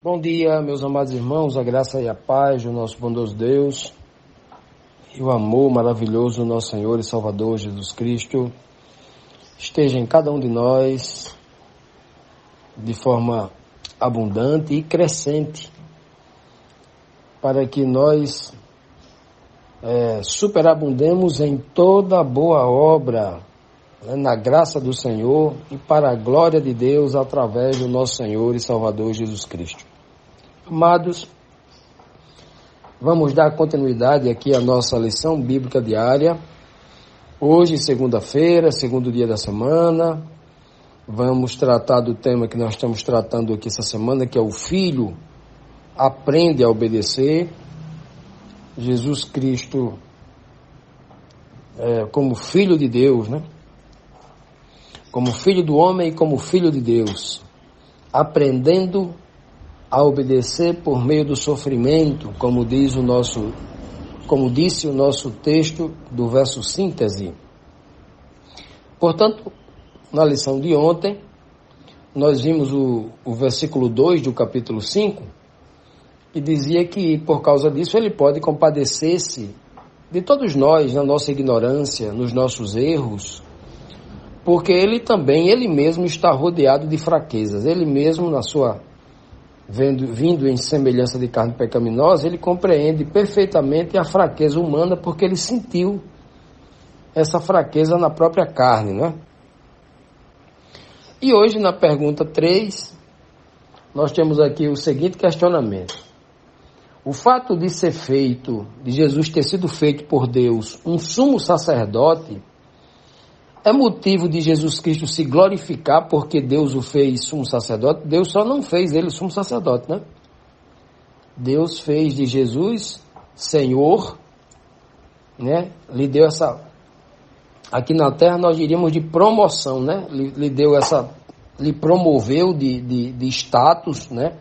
Bom dia, meus amados irmãos, a graça e a paz do nosso bondoso Deus e o amor maravilhoso do nosso Senhor e Salvador Jesus Cristo esteja em cada um de nós de forma abundante e crescente, para que nós superabundemos em toda boa obra, na graça do Senhor e para a glória de Deus através do nosso Senhor e Salvador Jesus Cristo. Amados, vamos dar continuidade aqui à nossa lição bíblica diária. Hoje, segunda-feira, segundo dia da semana, vamos tratar do tema que nós estamos tratando aqui essa semana, que é o Filho aprende a obedecer. Jesus Cristo como Filho de Deus, né? Como Filho do homem e como Filho de Deus, aprendendo a obedecer por meio do sofrimento, como disse o nosso texto do verso síntese. Portanto, na lição de ontem, nós vimos o versículo 2 do capítulo 5, que dizia que, por causa disso, ele pode compadecer-se de todos nós, na nossa ignorância, nos nossos erros, porque ele mesmo está rodeado de fraquezas. Ele mesmo, vindo em semelhança de carne pecaminosa, ele compreende perfeitamente a fraqueza humana, porque ele sentiu essa fraqueza na própria carne, né? E hoje, na pergunta 3, nós temos aqui o seguinte questionamento: o fato de Jesus ter sido feito por Deus um sumo sacerdote, é motivo de Jesus Cristo se glorificar porque Deus o fez sumo sacerdote? Deus só não fez ele sumo sacerdote, né? Deus fez de Jesus Senhor, né? Lhe deu essa... Aqui na terra nós diríamos de promoção, né? Lhe promoveu de status, né?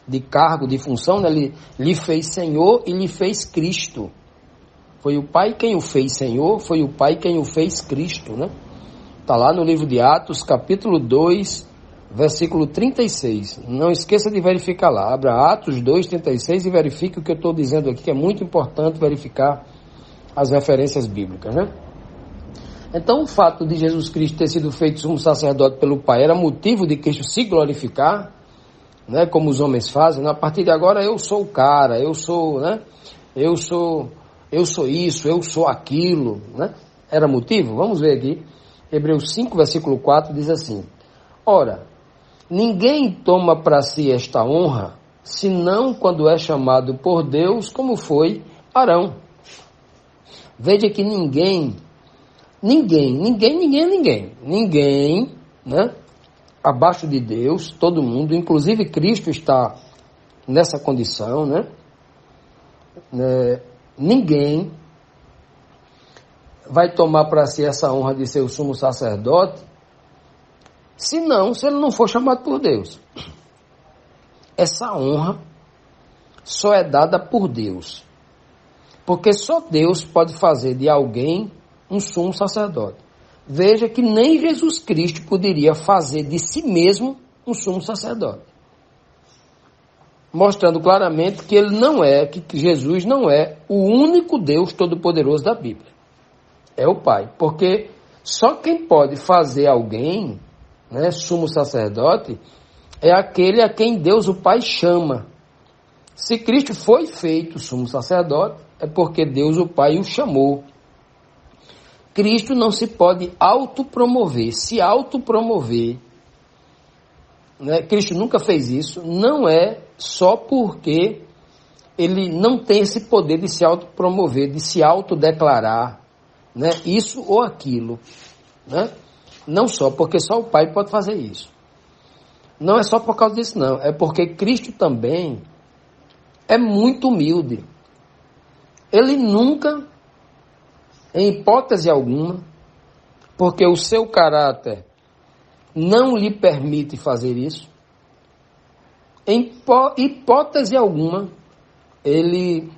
De cargo, de função, né? Lhe fez Senhor e lhe fez Cristo. Foi o Pai quem o fez Senhor, foi o Pai quem o fez Cristo, né? Está lá no livro de Atos, capítulo 2, versículo 36. Não esqueça de verificar lá. Abra Atos 2, 36 e verifique o que eu estou dizendo aqui, que é muito importante verificar as referências bíblicas, né? Então, o fato de Jesus Cristo ter sido feito sumo sacerdote pelo Pai era motivo de Cristo se glorificar, né? Como os homens fazem. A partir de agora eu sou o cara, eu sou, né? Eu sou isso, eu sou aquilo, né? Era motivo? Vamos ver aqui. Hebreus 5, versículo 4 diz assim: ora, ninguém toma para si esta honra, senão quando é chamado por Deus, como foi Arão. Veja que ninguém, né? Abaixo de Deus, todo mundo, inclusive Cristo está nessa condição, né? Ninguém vai tomar para si essa honra de ser o sumo sacerdote, se ele não for chamado por Deus. Essa honra só é dada por Deus, porque só Deus pode fazer de alguém um sumo sacerdote. Veja que nem Jesus Cristo poderia fazer de si mesmo um sumo sacerdote, mostrando claramente que Jesus não é o único Deus todo-poderoso da Bíblia. É o Pai. Porque só quem pode fazer alguém, né, sumo sacerdote, é aquele a quem Deus o Pai chama. Se Cristo foi feito sumo sacerdote, é porque Deus o Pai o chamou. Cristo não se pode autopromover. Se autopromover, né, Cristo nunca fez isso, não é só porque ele não tem esse poder de se autopromover, de se autodeclarar, né, isso ou aquilo. Né? Não só, porque só o Pai pode fazer isso. Não é só por causa disso, não. É porque Cristo também é muito humilde. Ele nunca, em hipótese alguma, porque o seu caráter não lhe permite fazer isso, em hipótese alguma, ele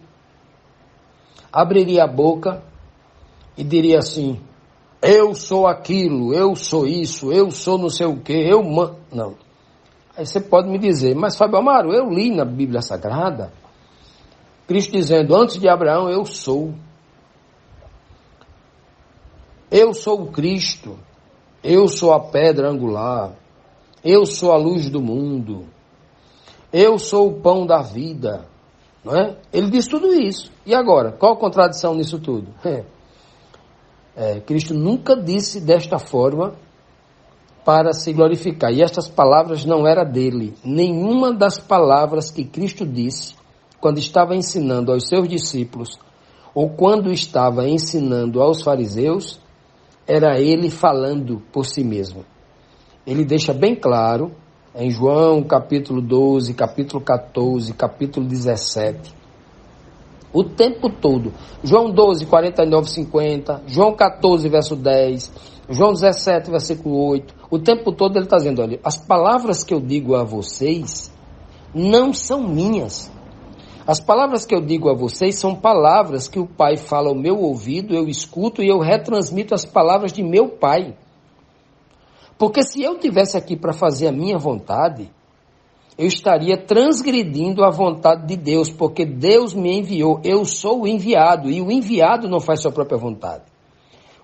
abriria a boca e diria assim: eu sou aquilo, eu sou isso, eu sou não sei o quê, não. Aí você pode me dizer, mas Fábio Amaro, eu li na Bíblia Sagrada Cristo dizendo, antes de Abraão eu sou. Eu sou o Cristo, eu sou a pedra angular, eu sou a luz do mundo, eu sou o pão da vida, não é? Ele diz tudo isso. E agora, qual a contradição nisso tudo? Cristo nunca disse desta forma para se glorificar. E estas palavras não eram dele. Nenhuma das palavras que Cristo disse quando estava ensinando aos seus discípulos ou quando estava ensinando aos fariseus, era ele falando por si mesmo. Ele deixa bem claro, em João capítulo 12, capítulo 14, capítulo 17, o tempo todo, João 12, 49, 50, João 14, verso 10, João 17, versículo 8, o tempo todo ele está dizendo, olha, as palavras que eu digo a vocês não são minhas. As palavras que eu digo a vocês são palavras que o Pai fala ao meu ouvido, eu escuto e eu retransmito as palavras de meu Pai. Porque se eu estivesse aqui para fazer a minha vontade, eu estaria transgredindo a vontade de Deus, porque Deus me enviou, eu sou o enviado, e o enviado não faz sua própria vontade.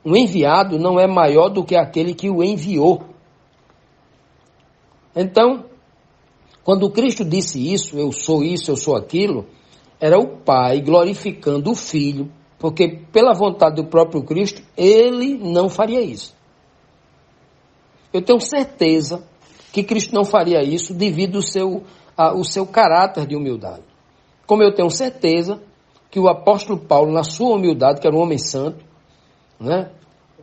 O enviado não é maior do que aquele que o enviou. Então, quando Cristo disse isso, eu sou aquilo, era o Pai glorificando o Filho, porque pela vontade do próprio Cristo, ele não faria isso. Eu tenho certeza que Cristo não faria isso devido ao seu caráter de humildade. Como eu tenho certeza que o apóstolo Paulo, na sua humildade, que era um homem santo, né,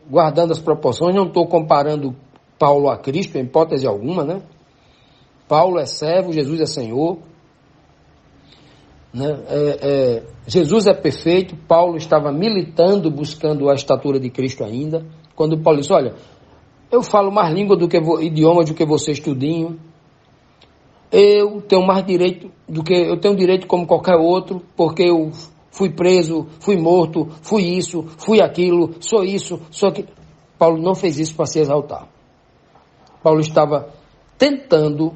guardando as proporções, não estou comparando Paulo a Cristo, em hipótese alguma, né? Paulo é servo, Jesus é Senhor, né? Jesus é perfeito, Paulo estava militando, buscando a estatura de Cristo ainda, quando Paulo disse, olha, eu falo mais língua do que idiomas do que vocês tudinho, eu tenho mais direito eu tenho direito como qualquer outro, porque eu fui preso, fui morto, fui isso, fui aquilo, sou isso, sou aquilo. Paulo não fez isso para se exaltar. Paulo estava tentando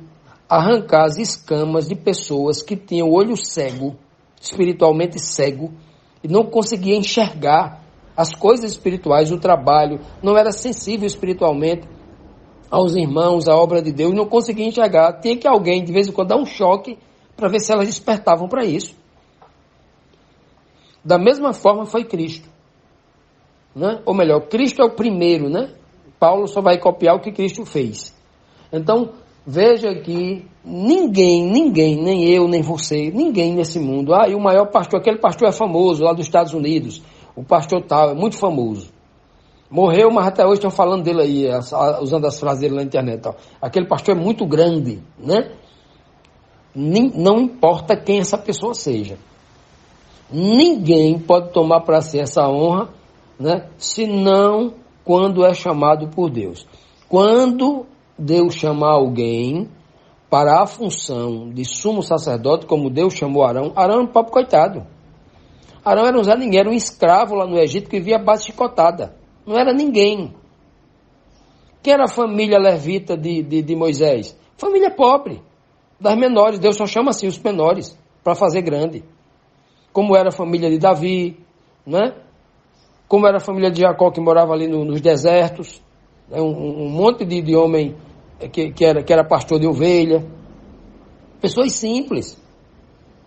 arrancar as escamas de pessoas que tinham o olho cego, espiritualmente cego, e não conseguia enxergar as coisas espirituais, o trabalho, não era sensível espiritualmente aos irmãos, à obra de Deus, não conseguia enxergar. Tinha que alguém, de vez em quando, dar um choque para ver se elas despertavam para isso. Da mesma forma foi Cristo. Né? Ou melhor, Cristo é o primeiro, né? Paulo só vai copiar o que Cristo fez. Então, veja que ninguém, nem eu, nem você, ninguém nesse mundo, e o maior pastor, aquele pastor é famoso lá dos Estados Unidos, o pastor tal, é muito famoso. Morreu, mas até hoje estão falando dele aí, usando as frases dele na internet. Tal. Aquele pastor é muito grande, né? Não importa quem essa pessoa seja. Ninguém pode tomar para si essa honra, né? Senão quando é chamado por Deus. Quando Deus chamar alguém para a função de sumo sacerdote, como Deus chamou Arão, Arão era um pobre coitado. Arão era um Zé Ninguém, era um escravo lá no Egito que vivia a base chicotada. Não era ninguém. Quem era a família levita de Moisés? Família pobre, das menores. Deus só chama assim os menores, para fazer grande. Como era a família de Davi, né? como era a família de Jacó que morava ali nos desertos, né? Um monte de homem que era pastor de ovelha. Pessoas simples,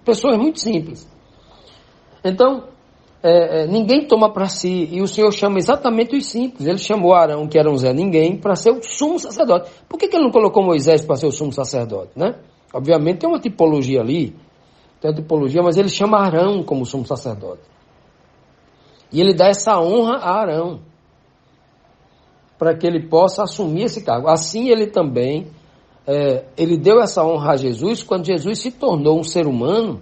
pessoas muito simples. Então, ninguém toma para si, e o Senhor chama exatamente os simples. Ele chamou Arão, que era um Zé Ninguém, para ser o sumo sacerdote. Por que ele não colocou Moisés para ser o sumo sacerdote, né? Obviamente tem uma tipologia ali, mas ele chama Arão como sumo sacerdote. E ele dá essa honra a Arão, para que ele possa assumir esse cargo. Assim ele também, ele deu essa honra a Jesus, quando Jesus se tornou um ser humano,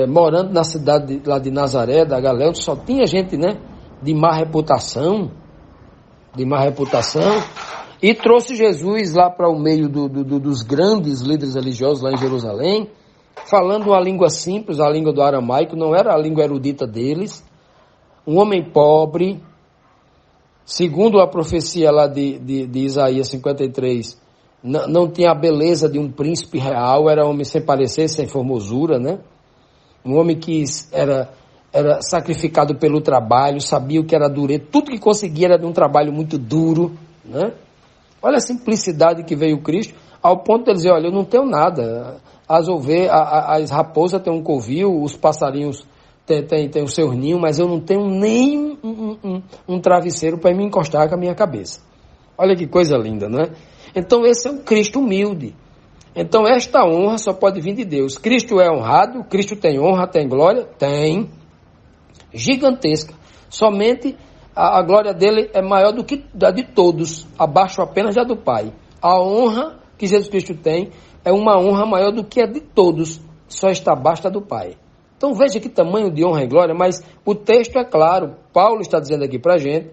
morando na cidade lá de Nazaré, da Galileia, onde só tinha gente, né, de má reputação, e trouxe Jesus lá para o meio dos grandes líderes religiosos lá em Jerusalém, falando uma língua simples, a língua do aramaico, não era a língua erudita deles, um homem pobre, segundo a profecia lá de Isaías 53, não tinha a beleza de um príncipe real, era homem sem parecer, sem formosura, né? Um homem que era sacrificado pelo trabalho, sabia o que era dureza, tudo que conseguia era de um trabalho muito duro, né? Olha a simplicidade que veio Cristo, ao ponto de dizer, olha, eu não tenho nada, as raposas têm um covil, os passarinhos têm o seu ninho, mas eu não tenho nem um travesseiro para me encostar com a minha cabeça. Olha que coisa linda, não é? Então esse é um Cristo humilde. Então esta honra só pode vir de Deus. Cristo é honrado, Cristo tem honra, tem glória? Tem. Gigantesca. Somente a glória dele é maior do que a de todos, abaixo apenas da do Pai. A honra que Jesus Cristo tem é uma honra maior do que a de todos, só está abaixo da do Pai. Então veja que tamanho de honra e glória, mas o texto é claro, Paulo está dizendo aqui para a gente,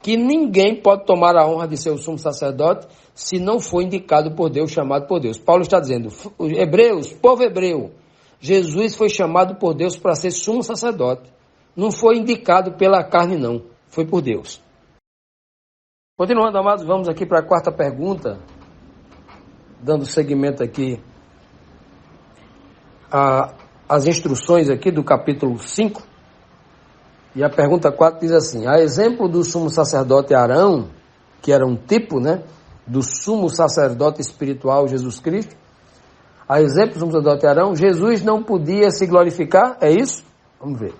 que ninguém pode tomar a honra de ser o sumo sacerdote se não for indicado por Deus, chamado por Deus. Paulo está dizendo, hebreus, povo hebreu, Jesus foi chamado por Deus para ser sumo sacerdote. Não foi indicado pela carne, não. Foi por Deus. Continuando, amados, vamos aqui para a quarta pergunta, dando seguimento aqui às instruções aqui do capítulo 5. E a pergunta 4 diz assim, a exemplo do sumo sacerdote Arão, que era um tipo, né, do sumo sacerdote espiritual Jesus Cristo, a exemplo do sumo sacerdote Arão, Jesus não podia se glorificar, é isso? Vamos ver.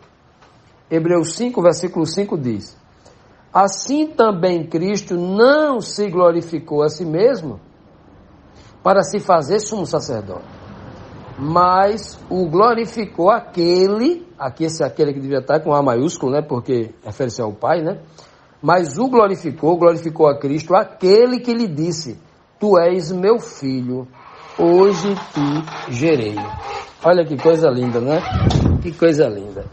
Hebreus 5, versículo 5 diz, assim também Cristo não se glorificou a si mesmo para se fazer sumo sacerdote, mas o glorificou aquele que devia estar com A maiúsculo, né, porque refere-se ao Pai, né, mas o glorificou a Cristo, aquele que lhe disse, tu és meu filho, hoje te gerei. Olha que coisa linda, né? Que coisa linda.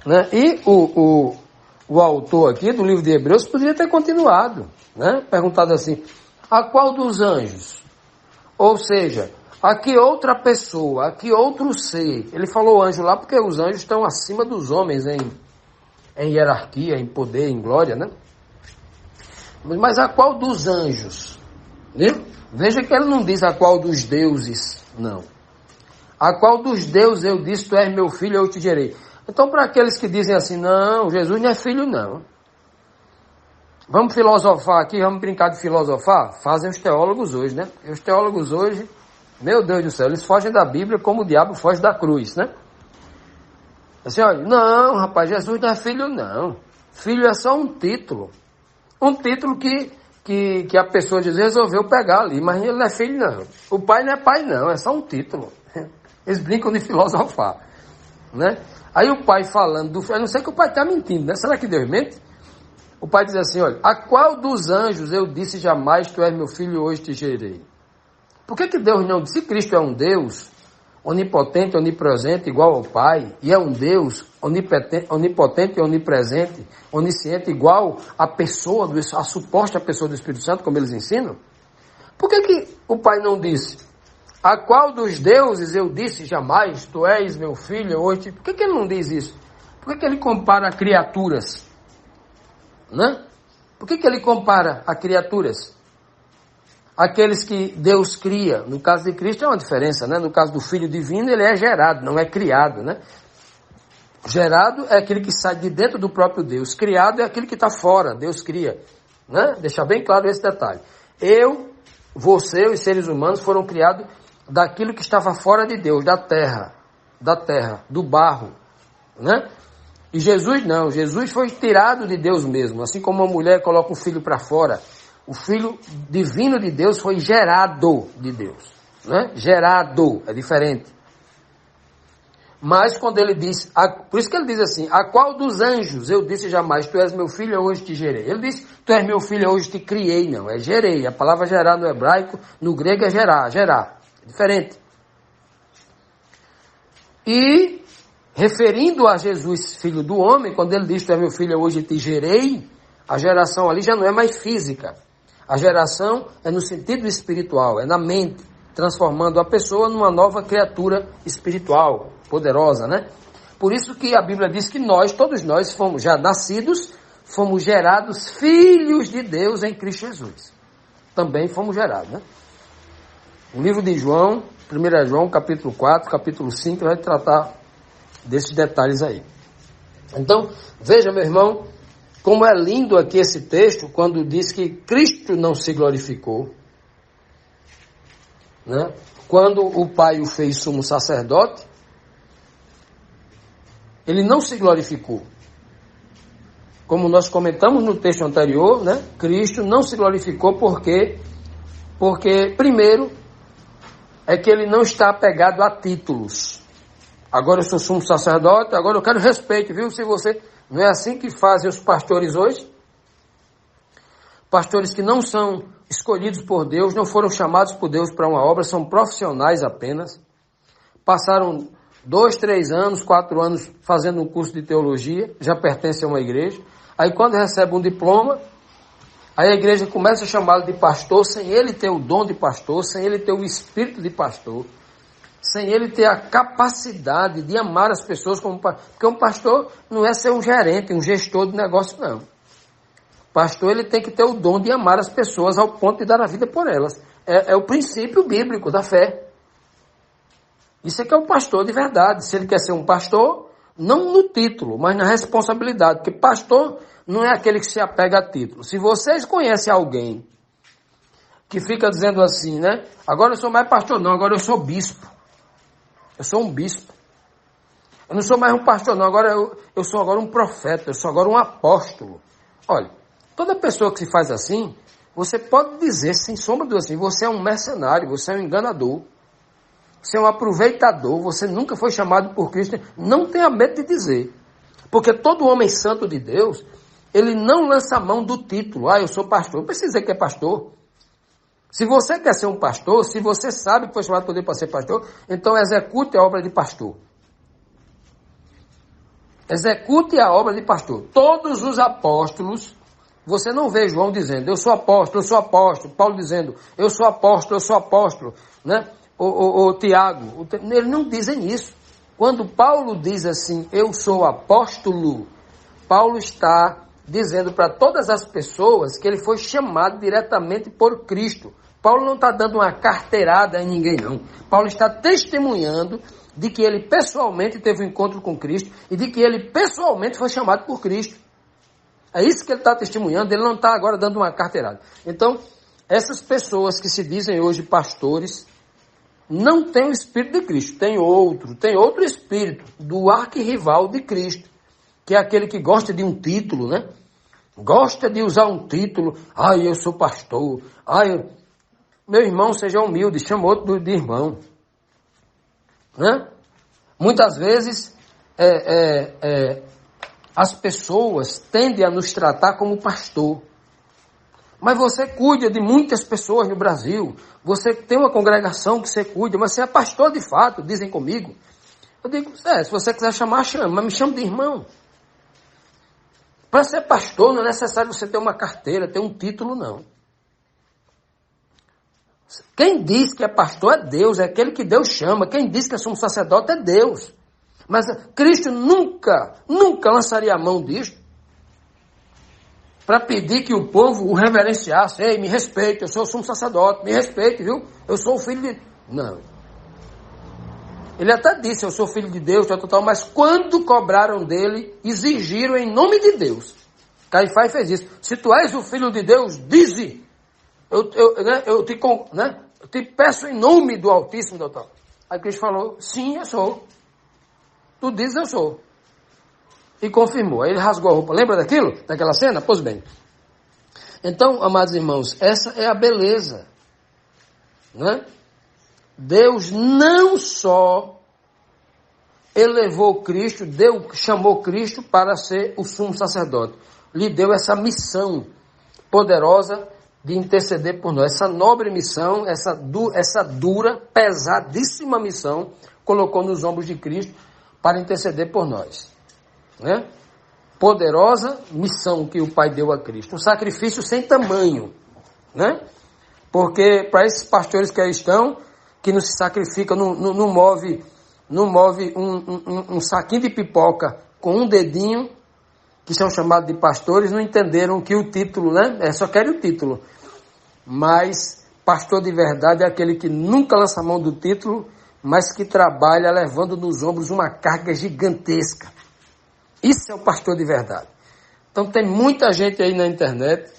Né? E o autor aqui do livro de Hebreus poderia ter continuado, né? Perguntado assim, a qual dos anjos? Ou seja, a que outra pessoa, a que outro ser? Ele falou anjo lá porque os anjos estão acima dos homens em hierarquia, em poder, em glória, né? Mas a qual dos anjos? Viu? Veja que ele não diz a qual dos deuses, não. A qual dos deuses eu disse, tu és meu filho, eu te gerei. Então, para aqueles que dizem assim, não, Jesus não é filho, não. Vamos filosofar aqui, vamos brincar de filosofar? Fazem os teólogos hoje, né? E os teólogos hoje, meu Deus do céu, eles fogem da Bíblia como o diabo foge da cruz, né? Assim, olha, não, rapaz, Jesus não é filho, não. Filho é só um título. Um título que a pessoa diz, resolveu pegar ali, mas ele não é filho, não. O pai não é pai, não, é só um título. Eles brincam de filosofar, né? Aí o pai falando do filho, a não ser que o pai está mentindo, né? Será que Deus mente? O pai diz assim, olha, a qual dos anjos eu disse jamais, tu és meu filho, hoje te gerei? Por que Deus não disse? Se Cristo é um Deus onipotente, onipresente, igual ao Pai, e é um Deus onipotente, onipresente, onisciente, igual à pessoa, a suposta pessoa do Espírito Santo, como eles ensinam, por que o Pai não disse, a qual dos deuses eu disse jamais, tu és meu filho, hoje, por que ele não diz isso? Por que ele compara a criaturas? Né? Por que ele compara a criaturas? Aqueles que Deus cria, no caso de Cristo é uma diferença, né? No caso do Filho Divino, ele é gerado, não é criado, né? Gerado é aquele que sai de dentro do próprio Deus. Criado é aquele que está fora, Deus cria. Né? Deixar bem claro esse detalhe. Você e os seres humanos foram criados daquilo que estava fora de Deus, da terra, do barro. Né? E Jesus não, Jesus foi tirado de Deus mesmo. Assim como uma mulher coloca um filho para fora, o filho divino de Deus foi gerado de Deus. Né? Gerado, é diferente. Mas quando ele diz, por isso que ele diz assim, a qual dos anjos eu disse jamais, tu és meu filho, hoje te gerei. Ele diz, tu és meu filho, hoje te criei, não, é gerei. A palavra gerar no hebraico, no grego é gerar, é diferente. E, referindo a Jesus, filho do homem, quando ele diz, tu és meu filho, hoje te gerei, a geração ali já não é mais física. A geração é no sentido espiritual, é na mente, transformando a pessoa numa nova criatura espiritual, poderosa, né? Por isso que a Bíblia diz que todos nós fomos já nascidos, fomos gerados filhos de Deus em Cristo Jesus. Também fomos gerados, né? O livro de João, 1 João, capítulo 4, capítulo 5, vai tratar desses detalhes aí. Então, veja, meu irmão, como é lindo aqui esse texto, quando diz que Cristo não se glorificou, né? Quando o Pai o fez sumo sacerdote, ele não se glorificou. Como nós comentamos no texto anterior, né? Cristo não se glorificou porque primeiro, é que ele não está apegado a títulos. Agora eu sou sumo sacerdote, agora eu quero respeito, viu? Se você... Não é assim que fazem os pastores hoje? Pastores que não são escolhidos por Deus, não foram chamados por Deus para uma obra, são profissionais apenas. Passaram 2, 3 anos, 4 anos fazendo um curso de teologia, já pertence a uma igreja. Aí quando recebe um diploma, aí a igreja começa a chamá-lo de pastor, sem ele ter o dom de pastor, sem ele ter o espírito de pastor, sem ele ter a capacidade de amar as pessoas como pastor. Porque um pastor não é ser um gerente, um gestor de negócio, não. Pastor, ele tem que ter o dom de amar as pessoas ao ponto de dar a vida por elas. É o princípio bíblico da fé. Isso é que é o pastor de verdade. Se ele quer ser um pastor, não no título, mas na responsabilidade. Porque pastor não é aquele que se apega a título. Se vocês conhecem alguém que fica dizendo assim, né? Agora eu sou mais pastor, não, agora eu sou bispo. Eu sou um bispo. Eu não sou mais um pastor, não, agora eu sou agora um profeta, eu sou agora um apóstolo. Olha, toda pessoa que se faz assim, você pode dizer, sem sombra de dúvida, assim, você é um mercenário, você é um enganador, você é um aproveitador, você nunca foi chamado por Cristo. Não tenha medo de dizer. Porque todo homem santo de Deus, ele não lança a mão do título. Eu sou pastor. Não precisa dizer que é pastor. Se você quer ser um pastor, se você sabe que foi chamado por Deus para ser pastor, então execute a obra de pastor. Execute a obra de pastor. Todos os apóstolos, você não vê João dizendo, eu sou apóstolo, Paulo dizendo, eu sou apóstolo, né? O Tiago, eles não dizem isso. Quando Paulo diz assim, eu sou apóstolo, Paulo está dizendo para todas as pessoas que ele foi chamado diretamente por Cristo. Paulo não está dando uma carteirada em ninguém, não. Paulo está testemunhando de que ele pessoalmente teve um encontro com Cristo e de que ele pessoalmente foi chamado por Cristo. É isso que ele está testemunhando, ele não está agora dando uma carteirada. Então, essas pessoas que se dizem hoje pastores, não têm o Espírito de Cristo, tem outro Espírito, do arquirrival de Cristo, que é aquele que gosta de um título, né? Gosta de usar um título, eu sou pastor, meu irmão, seja humilde, chama outro de irmão. Né? Muitas vezes, as pessoas tendem a nos tratar como pastor. Mas você cuida de muitas pessoas no Brasil. Você tem uma congregação que você cuida, mas você é pastor de fato, dizem comigo. Eu digo, se você quiser chamar, chama, mas me chama de irmão. Para ser pastor não é necessário você ter uma carteira, ter um título, não. Quem diz que é pastor é Deus, é aquele que Deus chama. Quem diz que é sumo sacerdote é Deus. Mas Cristo nunca lançaria a mão disto para pedir que o povo o reverenciasse. Ei, me respeite, eu sou o sumo sacerdote, me respeite, viu? Eu sou o filho de... Não. Ele até disse, eu sou filho de Deus, tal, mas quando cobraram dele, exigiram em nome de Deus. Caifás fez isso. Se tu és o filho de Deus, dize. Eu te peço em nome do Altíssimo, doutor. Aí Cristo falou, sim, eu sou. Tu dizes, eu sou. E confirmou. Aí ele rasgou a roupa. Lembra daquilo? Daquela cena? Pois bem. Então, amados irmãos, essa é a beleza. Né? Deus não só elevou Cristo, chamou Cristo para ser o sumo sacerdote. Lhe deu essa missão poderosa de interceder por nós. Essa nobre missão, essa dura, pesadíssima missão, colocou nos ombros de Cristo para interceder por nós. Né? Poderosa missão que o Pai deu a Cristo. Um sacrifício sem tamanho. Né? Porque para esses pastores cristãos, que não se sacrificam, não move um saquinho de pipoca com um dedinho, que são chamados de pastores, não entenderam que o título, né? Só querem o título. Mas pastor de verdade é aquele que nunca lança a mão do título, mas que trabalha levando nos ombros uma carga gigantesca. Isso é o pastor de verdade. Então tem muita gente aí na internet,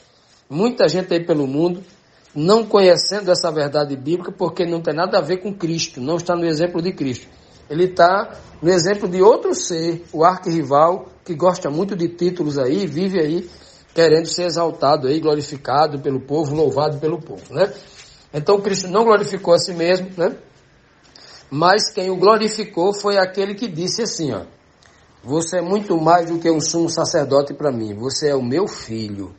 muita gente aí pelo mundo, não conhecendo essa verdade bíblica, porque não tem nada a ver com Cristo, não está no exemplo de Cristo. Ele está no exemplo de outro ser, o arquirrival, que gosta muito de títulos aí, vive aí querendo ser exaltado aí, glorificado pelo povo, louvado pelo povo, né? Então Cristo não glorificou a si mesmo, né? Mas quem o glorificou foi aquele que disse assim, ó: você é muito mais do que um sumo sacerdote para mim, você é o meu filho.